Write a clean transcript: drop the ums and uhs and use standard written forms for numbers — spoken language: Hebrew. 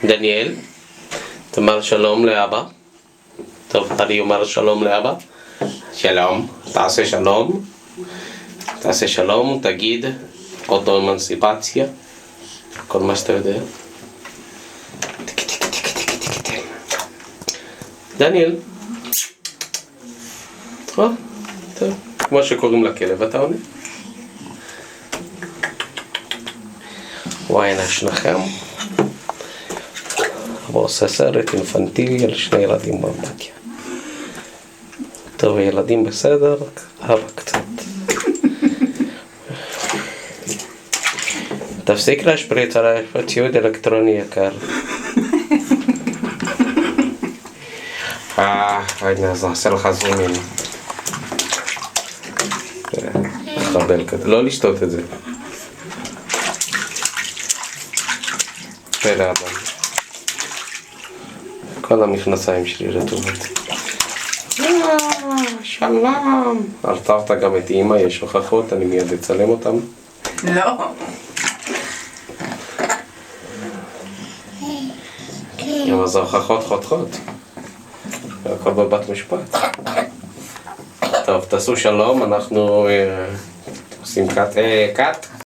דניאל, תאמר שלום לאבא. טוב, אני אומר שלום לאבא. שלום, תעשה שלום. תעשה שלום, תגיד אוטו-אמנסיפציה. כל מה שאתה יודע. דניאל. טוב, כמו שקוראים לכלב, אתה עונה? וואי, נשנחם. ועושה סרט אינפנטילי על שני ילדים באמבטיה. טוב, ילדים בסדר, אבא קצת. תפסיק להשפריץ עליי, יש ציוד אלקטרוני יקר. הנה, אז נעשה לך זומין. חבל כזה, לא לשתות את זה. פלא אדם. כל המכנסיים שלי רטובות. שלום. הרתרת גם את אמא, יש הוכחות, אני מיד אצלם אותם. לא. אבל זה הוכחות חותכות. הכל בבת משפט. טוב, תעשו שלום, אנחנו עושים קאט.